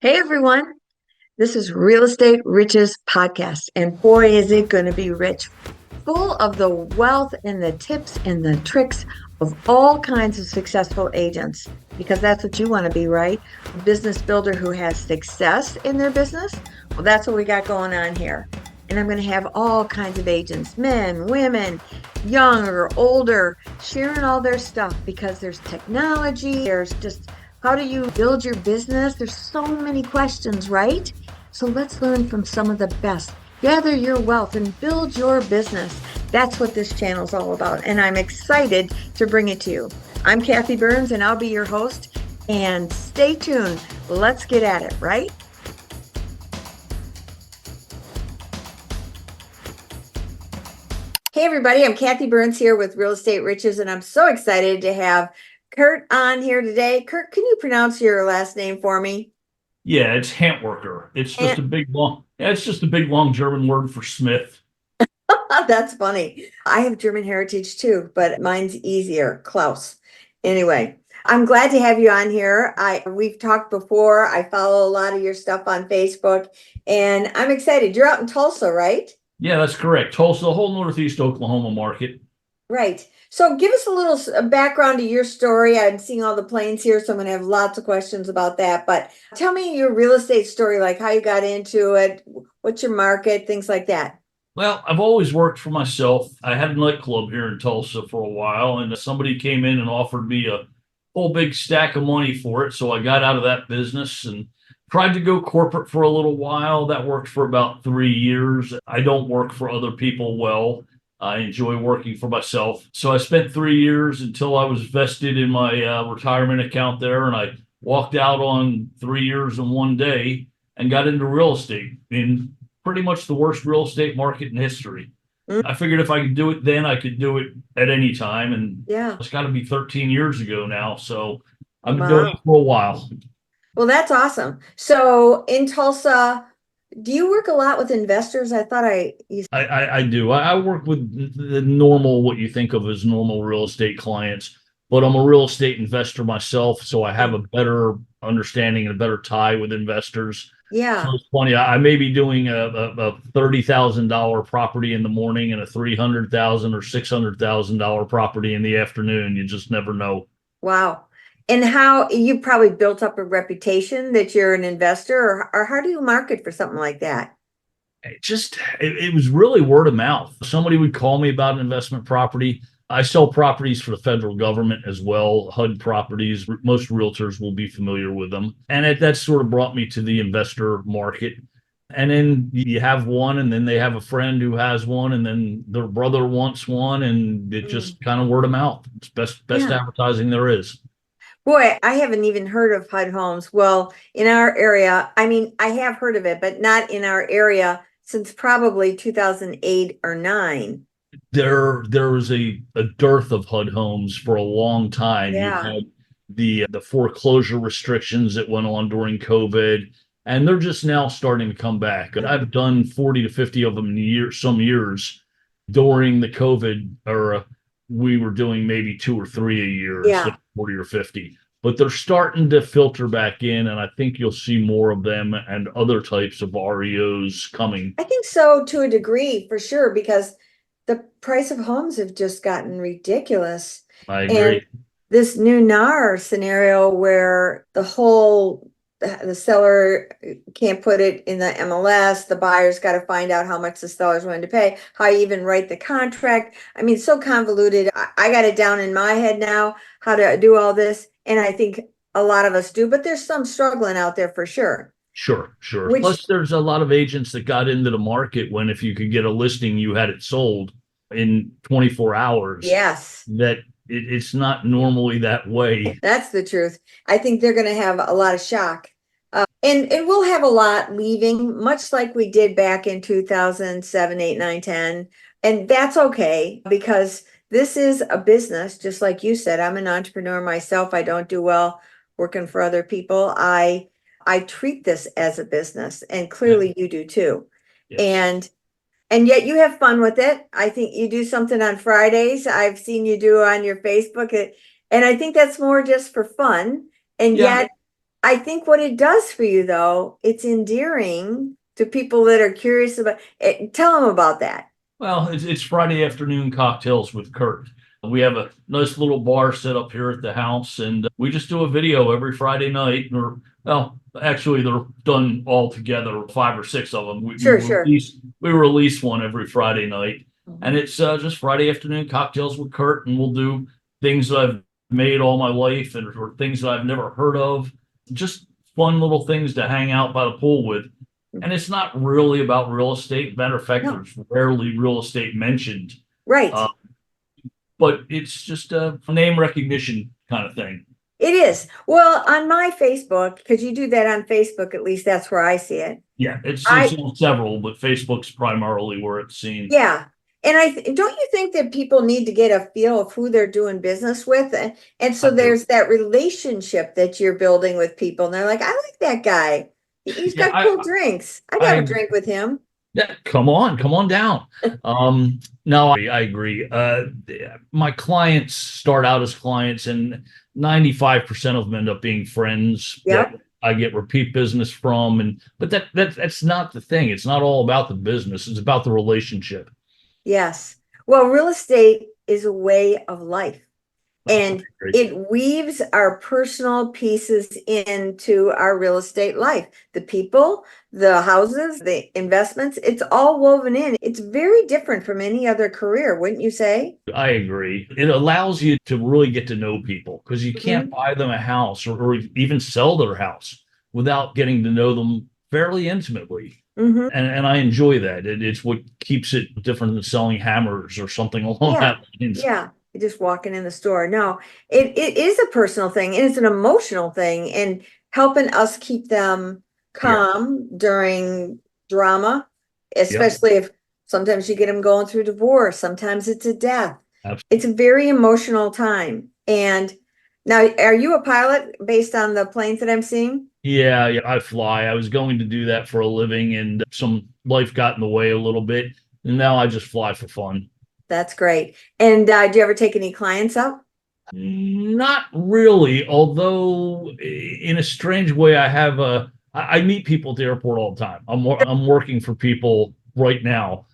Hey everyone, this is Real Estate Riches Podcast, and boy, is it going to be rich, full of the wealth and the tips and the tricks of all kinds of successful agents, because that's what you want to be, right? A business builder who has success in their business. Well, that's what we got going on here. And I'm going to have all kinds of agents, men, women, young or older, sharing all their stuff because there's technology, there's just how do you build your business? There's so many questions, right? So let's learn from some of the best. Gather your wealth and build your business. That's what this channel is all about. And I'm excited to bring it to you. I'm Kathy Byrnes and I'll be your host. And stay tuned. Let's get at it, right? Hey everybody, I'm Kathy Byrnes here with Real Estate Riches, and I'm so excited to have Kurt on here today. Kurt, can you pronounce your last name for me? Yeah, it's Hantwerker. It's just a big long German word for Smith. That's funny. I have German heritage too, but mine's easier, Klaus. Anyway, I'm glad to have you on here. We've talked before. I follow a lot of your stuff on Facebook, and I'm excited. You're out in Tulsa, right? Yeah, that's correct. Tulsa, the whole Northeast Oklahoma market. Right. So give us a little background to your story. I'm seeing all the planes here, so I'm going to have lots of questions about that. But tell me your real estate story, like how you got into it, what's your market, things like that. Well, I've always worked for myself. I had a nightclub here in Tulsa for a while, and somebody came in and offered me a whole big stack of money for it. So I got out of that business and tried to go corporate for a little while. That worked for about 3 years. I don't work for other people well. I enjoy working for myself. So I spent 3 years until I was vested in my retirement account there, and I walked out on 3 years and one day and got into real estate in pretty much the worst real estate market in history. Mm, I figured if I could do it then, I could do it at any time. And yeah. it's got to be 13 years ago now. So I've been doing it Wow. for a while. Well, that's awesome. So in Tulsa, do you work a lot with investors? I thought you. I do. I work with the normal, what you think of as normal real estate clients, but I'm a real estate investor myself. So I have a better understanding and a better tie with investors. So Yeah. it's funny. I may be doing a $30,000 property in the morning and a 300,000 or $600,000 property in the afternoon. You just never know. Wow. And how you probably built up a reputation that you're an investor, or how do you market for something like that? It was really word of mouth. Somebody would call me about an investment property. I sell properties for the federal government as well, HUD properties. Most realtors will be familiar with them. And that sort of brought me to the investor market. And then you have one, and then they have a friend who has one, and then their brother wants one, and it Mm, just kind of word of mouth. It's best yeah. advertising there is. Boy, I haven't even heard of HUD homes. Well, in our area, I mean, I have heard of it, but not in our area since probably 2008 or 9. There was a dearth of HUD homes for a long time. You Yeah. had the foreclosure restrictions that went on during COVID, and they're just now starting to come back. And I've done 40 to 50 of them in some years. During the COVID era, we were doing maybe two or three a year instead Yeah. of 40 or 50. But they're starting to filter back in, and I think you'll see more of them and other types of REOs coming. I think so to a degree for sure, because the price of homes have just gotten ridiculous. I And agree. this new NAR scenario where the seller can't put it in the MLS, the buyer's got to find out how much the seller's willing to pay, how you even write the contract. I mean, so convoluted. I got it down in my head now how to do all this, and I think a lot of us do, but there's some struggling out there for sure. Sure, sure. Which, Plus, there's a lot of agents that got into the market when if you could get a listing, you had it sold in 24 hours. yes. That it's not normally that way. That's the truth. I think they're going to have a lot of shock. And we'll have a lot leaving, much like we did back in 2007, 8, 9, 10. And that's okay because this is a business, just like you said. I'm an entrepreneur myself. I don't do well working for other people. I treat this as a business, and Yeah. clearly you do too. Yes. And and yet you have fun with it. I think you do something on Fridays. I've seen you do on your Facebook. And I think that's more just for fun. And Yeah. yet I think what it does for you though, it's endearing to people that are curious about it. Tell them about that. Well, it's Friday afternoon cocktails with Kurt. We have a nice little bar set up here at the house, and we just do a video every Friday night. Or, well, actually, they're done all together, five or six of them. Sure, sure. We release one every Friday night, and Mhm. it's just Friday afternoon cocktails with Kurt, and we'll do things that I've made all my life, and or things that I've never heard of. Just fun little things to hang out by the pool with. And it's not really about real estate. Matter of fact, No, there's rarely real estate mentioned, right. uh, but it's just a name recognition kind of thing. It is. Well, on my Facebook, because you do that on Facebook, at least that's where I see it. Yeah, it's I, on several, but Facebook's primarily where it's seen. yeah. And don't you think that people need to get a feel of who they're doing business with? And so I do. there's that relationship that you're building with people. And they're like, I like that guy. He's Yeah, got cool drinks. I'd have a I drink with him. yeah, come on down. No, I agree. My clients start out as clients, and 95% of them end up being friends that Yep. I get repeat business from. And but that's not the thing. It's not all about the business. It's about the relationship. Yes. Well, real estate is a way of life. And it weaves our personal pieces into our real estate life. The people, the houses, the investments, it's all woven in. It's very different from any other career, wouldn't you say? I agree. It allows you to really get to know people because you can't Mhm. buy them a house or even sell their house without getting to know them fairly intimately. Mhm. And I enjoy that. It's what keeps it different than selling hammers or something along Yeah. that lines. Yeah. You're just walking in the store. No, it is a personal thing and it's an emotional thing and helping us keep them Yeah. calm during drama, Yep. especially if sometimes you get them going through divorce, sometimes it's a death. It's Absolutely. a very emotional time. And now, are you a pilot based on the planes that I'm seeing? Yeah, yeah, I fly. I was going to do that for a living and some life got in the way a little bit. And now I just fly for fun. That's great. And do you ever take any clients up? Not really, although in a strange way, I meet people at the airport all the time. I'm working for people right now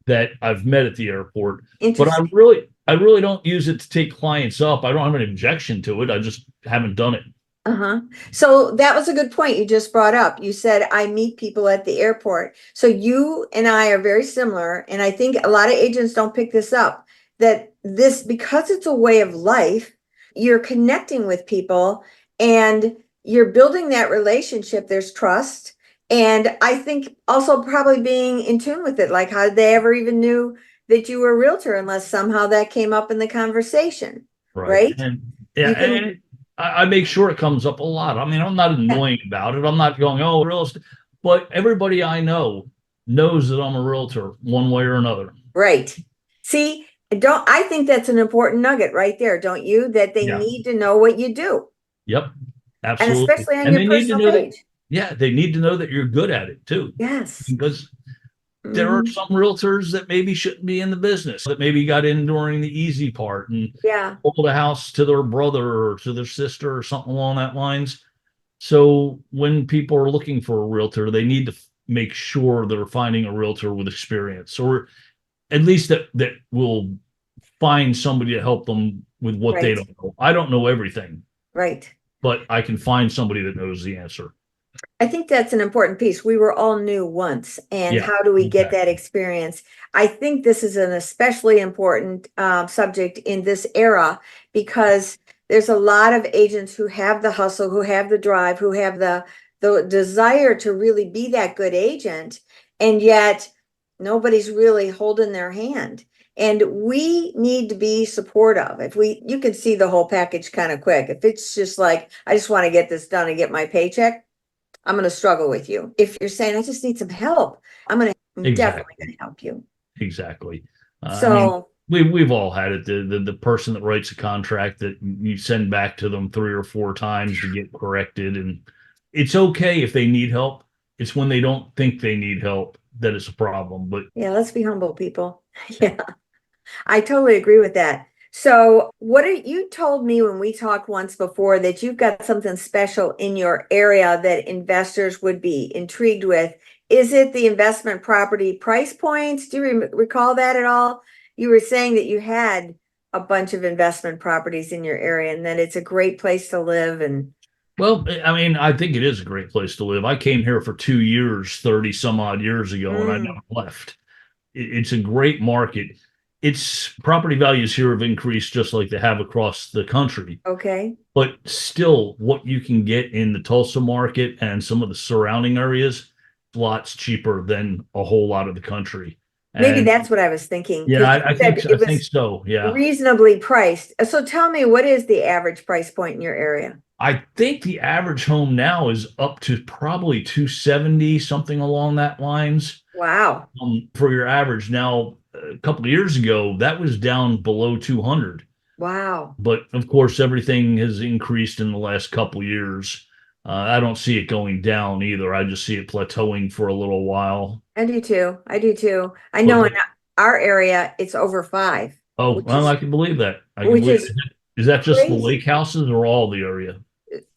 that I've met at the airport, but Interesting. I really don't use it to take clients up. I don't have an objection to it. I just haven't done it. Uh-huh. So that was a good point you just brought up. You said I meet people at the airport. So you and I are very similar, and I think a lot of agents don't pick this up, that this, because it's a way of life, you're connecting with people and you're building that relationship. There's trust. And I think also probably being in tune with it, like how did they ever even knew that you were a realtor unless somehow that came up in the conversation, Right. right? And yeah, You can, and I make sure it comes up a lot. I mean, I'm not yeah, annoying about it. I'm not going, oh, real estate, but everybody I know knows that I'm a realtor one way or another. right. See, I think that's an important nugget right there, don't you? That they Yeah. need to know what you do, Yep. and Absolutely. especially on And your they need to personal know that, page. yeah, they need to know that you're good at it too. Yes. Because there are Mhm. some realtors that maybe shouldn't be in the business, that maybe got in during the easy part and Yeah, sold a house to their brother or to their sister or something along that lines. So when people are looking for a realtor, they need to make sure they're finding a realtor with experience, or at least that will find somebody to help them with what they right, don't know. I don't know everything, right. but I can find somebody that knows the answer. I think that's an important piece. We were all new once, and Yeah, how do we get that exactly. experience? I think this is an especially important subject in this era because there's a lot of agents who have the hustle, who have the drive, who have the desire to really be that good agent, and yet nobody's really holding their hand. And we need to be supportive. If you can see the whole package kind of quick. If it's just like, I just want to get this done and get my paycheck, I'm going to struggle with you. If you're saying, I just need some help, I'm definitely Exactly. going to help you. Exactly. I mean, So, we've all had it. The person that writes a contract that you send back to them three or four times to get corrected, and it's okay if they need help. It's when they don't think they need help that it's a problem. But yeah, let's be humble, people. Yeah, I totally agree with that. So you told me when we talked once before that you've got something special in your area that investors would be intrigued with. Is it the investment property price points? Do you recall that at all? You were saying that you had a bunch of investment properties in your area and that it's a great place to live and Well, I mean, I think it is a great place to live. I came here for 2 years, 30 some odd years ago, and I never mm, left. It's a great market. Its property values here have increased just like they have across the country. okay. But still, what you can get in the Tulsa market and some of the surrounding areas, lots cheaper than a whole lot of the country. Maybe And that's what I was thinking yeah, because you said I it think was so. Yeah. reasonably priced. So tell me, what is the average price point in your area? I think the average home now is up to probably 270, something along that lines. Wow. For your average. Now, a couple of years ago, that was down below 200. Wow. But of course, everything has increased in the last couple of years. I don't see it going down either. I just see it plateauing for a little while. I do too. I do too. I But know in our area it's over five, oh, which well, is I can believe that. I can which believe is it. Is that just the lake crazy. houses or all the area?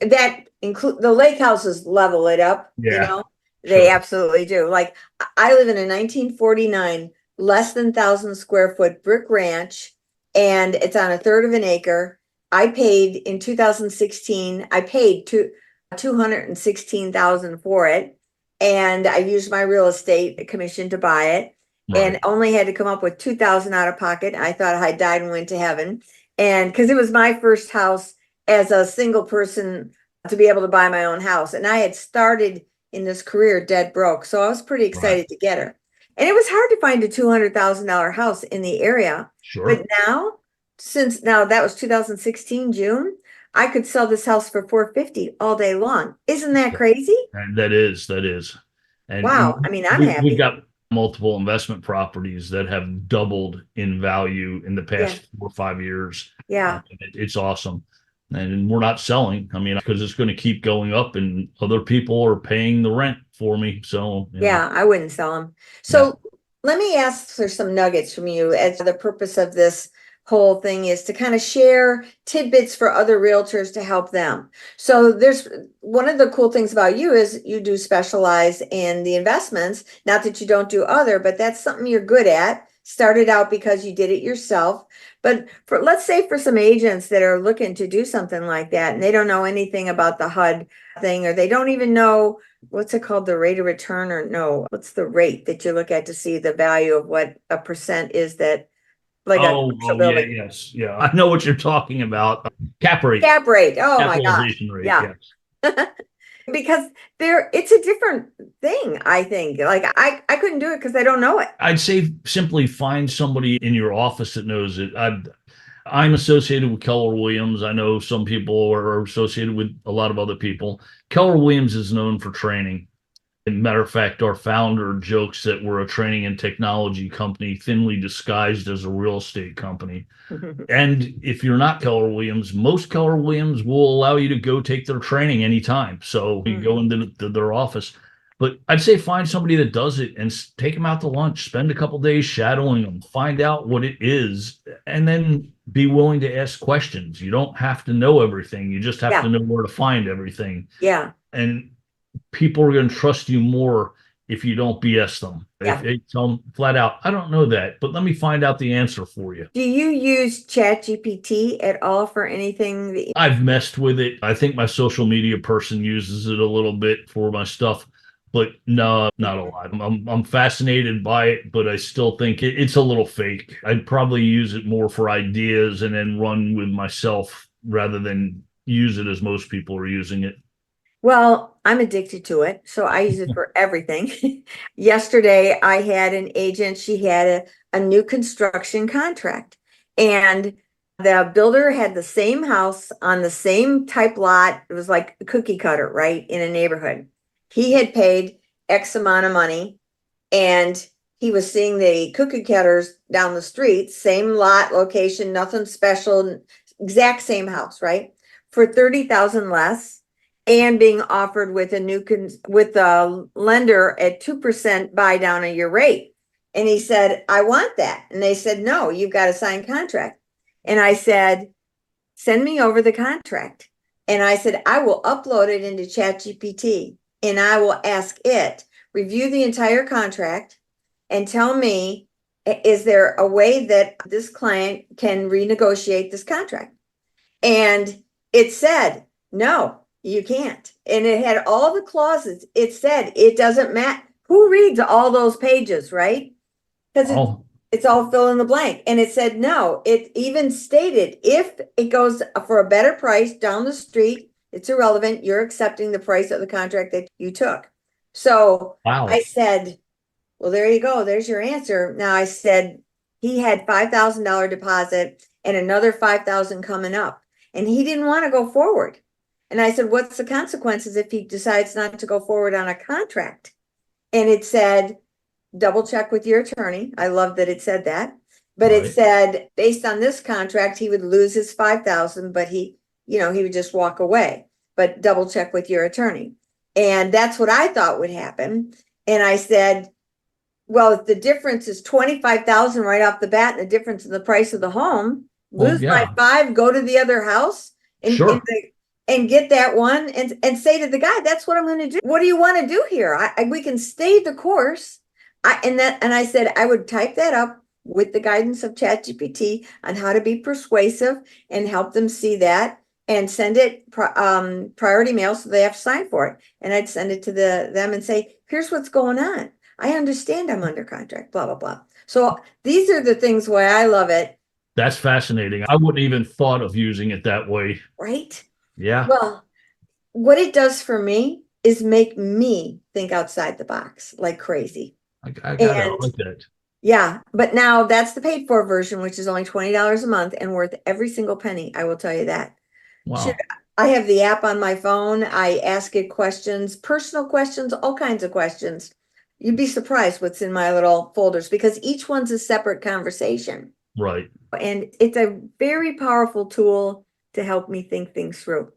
That include the lake houses level it up, Yeah, they sure. absolutely do. Like I live in a 1949 less than 1,000 square foot brick ranch, and it's on a third of an acre. I paid in 2016, I paid 216,000 for it, and I used my real estate commission to buy it, and Right, only had to come up with 2,000 out of pocket. I thought I died and went to heaven, and because it was my first house as a single person to be able to buy my own house. And I had started in this career dead broke. So I was pretty right. excited to get her. And it was hard to find a $200,000 house in the area. But Sure. now, since now that was 2016 June, I could sell this house for 450 all day long. Isn't that crazy? And that is. And Wow. I mean, I'm we've happy. got multiple investment properties that have doubled in value in the Yeah. past 4 or 5 years. Yeah. It's awesome. And we're not selling. I mean, because it's going to keep going up and other people are paying the rent for me. So, Yeah, I wouldn't sell them. yeah, So let me ask for some nuggets from you as the purpose of this whole thing is to kind of share tidbits for other realtors to help them. So there's one of the cool things about you is you do specialize in the investments. Not that you don't do other, but that's something you're good at. Started out because you did it yourself. But for let's say for some agents that are looking to do something like that and they don't know anything about the HUD thing or they don't even know what's it called, the rate of return or no, what's the rate that you look at to see the value of what a percent is that like a commercial yeah, building? yes, yeah. I know what you're talking about. Cap rate, Cap rate. Oh my gosh. capitalization rate. Yeah. Yes. Because it's a different thing, I think. Like I couldn't do it because I don't know it. I'd say simply find somebody in your office that knows it. I'm associated with Keller Williams. I know some people are associated with a lot of other people. Keller Williams is known for training. As a matter of fact, our founder jokes that we're a training and technology company thinly disguised as a real estate company. And if you're not Keller Williams, most Keller Williams will allow you to go take their training anytime. So you go into their office. But I'd say find somebody that does it and take them out to lunch, spend a couple days shadowing them, find out what it is, and then be willing to ask questions. You don't have to know everything. You just have to Yeah. know where to find everything. Yeah. And people are going to trust you more if you don't BS them. If Yeah. they tell them flat out, I don't know that, but let me find out the answer for you. Do you use ChatGPT at all for anything that I've messed with it. I think my social media person uses it a little bit for my stuff, but no, not a lot. I'm fascinated by it, but I still think it's a little fake. I'd probably use it more for ideas and then run with myself rather than use it as most people are using it. Well, I'm addicted to it, so I use it for everything. Yesterday, I had an agent, she had a new construction contract, and the builder had the same house on the same type lot. It was like a cookie cutter, right, in a neighborhood. He had paid X amount of money, and he was seeing the cookie cutters down the street, same lot, location, nothing special, exact same house, right? For 30,000 less and being offered with with a lender at 2% buy down of your rate. And he said, I want that. And they said, no, you've got to sign contract. And I said, send me over the contract. And I said, I will upload it into ChatGPT and I will ask it, review the entire contract and tell me, is there a way that this client can renegotiate this contract? And it said, no, you can't. And it had all the clauses. It said, it doesn't matter. Who reads all those pages, right? Because it's all fill in the blank. And it said, no, it even stated, if it goes for a better price down the street, it's irrelevant. You're accepting the price of the contract that you took. So Wow. I said, well, there you go. There's your answer. Now I said he had $5,000 deposit and another 5,000 coming up, and he didn't want to go forward. And I said, what's the consequences if he decides not to go forward on a contract? And it said, double check with your attorney. I love that it said that, but Right. It said based on this contract, he would lose his 5,000, but he would just walk away, but double check with your attorney. And that's what I thought would happen. And I said, well, if the difference is 25,000 right off the bat, and the difference in the price of the home, lose my 5, go to the other house and, sure. and get that one and say to the guy, that's what I'm going to do. What do you want to do here? We can stay the course. And I said, I would type that up with the guidance of ChatGPT on how to be persuasive and help them see that and send it priority mail so they have to sign for it. And I'd send it to them and say, here's what's going on. I understand I'm under contract, blah, blah, blah. So these are the things why I love it. That's fascinating. I wouldn't even thought of using it that way. Right? Yeah. Well, what it does for me is make me think outside the box like crazy. I got it. Like that. Yeah, but now that's the paid for version, which is only $20 a month and worth every single penny. I will tell you that. Wow. I have the app on my phone. I ask it questions, personal questions, all kinds of questions. You'd be surprised what's in my little folders because each one's a separate conversation. Right. And it's a very powerful tool to help me think things through.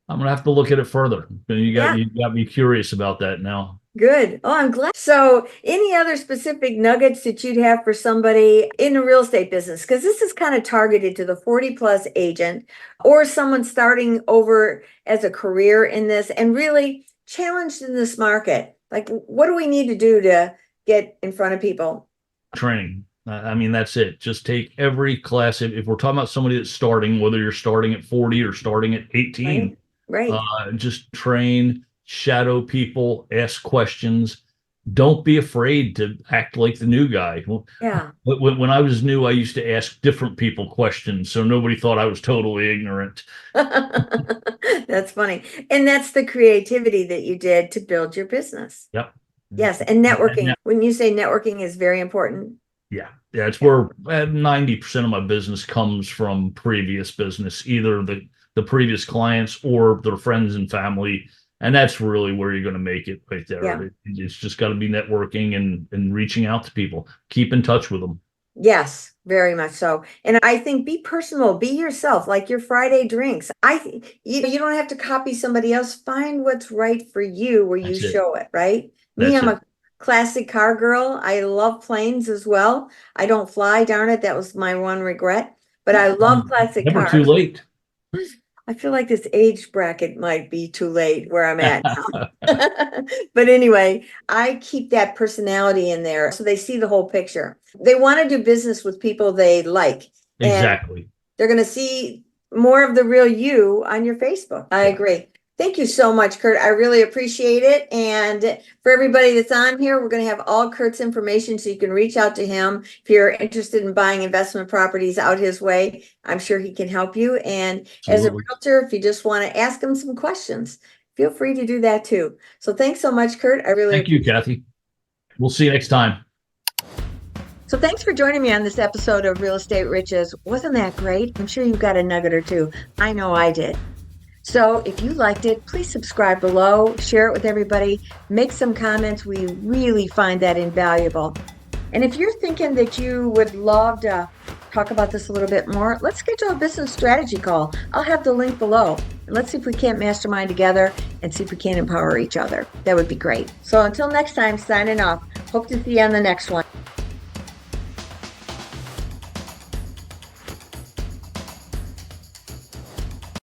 I'm gonna have to look at it further. You got me curious about that now. Good. Oh, I'm glad. So any other specific nuggets that you'd have for somebody in the real estate business? Because this is kind of targeted to the 40+ agent or someone starting over as a career in this and really challenged in this market. Like, what do we need to do to get in front of people? Training. I mean, that's it. Just take every class. If we're talking about somebody that's starting, whether you're starting at 40 or starting at 18, right. Just train, shadow people, ask questions. Don't be afraid to act like the new guy. Yeah. When I was new, I used to ask different people questions, so nobody thought I was totally ignorant. That's funny. And that's the creativity that you did to build your business. Yep. Yes. And networking. When you say networking is very important. Yeah. Yeah. It's where 90% of my business comes from previous business, either the previous clients or their friends and family. And that's really where you're going to make it right there. Yeah. It's just got to be networking and reaching out to people. Keep in touch with them. Yes, very much so. And I think be personal, be yourself, like your Friday drinks. You don't have to copy somebody else. Find what's right for you where you show it, right? Me, I'm a classic car girl. I love planes as well. I don't fly, darn it. That was my one regret. But I love classic cars. Never too late. I feel like this age bracket might be too late where I'm at now. But anyway, I keep that personality in there so they see the whole picture. They want to do business with people they like. Exactly. They're going to see more of the real you on your Facebook. I agree. Thank you so much, Kurt. I really appreciate it. And for everybody that's on here, we're going to have all Kurt's information so you can reach out to him if you're interested in buying investment properties out his way. I'm sure he can help you. And as a realtor, if you just want to ask him some questions, feel free to do that too. So thanks so much, Kurt. I really thank you, Kathy. We'll see you next time. So thanks for joining me on this episode of Real Estate Riches. Wasn't that great? I'm sure you got a nugget or two. I know I did. So if you liked it, please subscribe below, share it with everybody, make some comments. We really find that invaluable. And if you're thinking that you would love to talk about this a little bit more, let's schedule a business strategy call. I'll have the link below. And let's see if we can't mastermind together and see if we can empower each other. That would be great. So until next time, signing off. Hope to see you on the next one.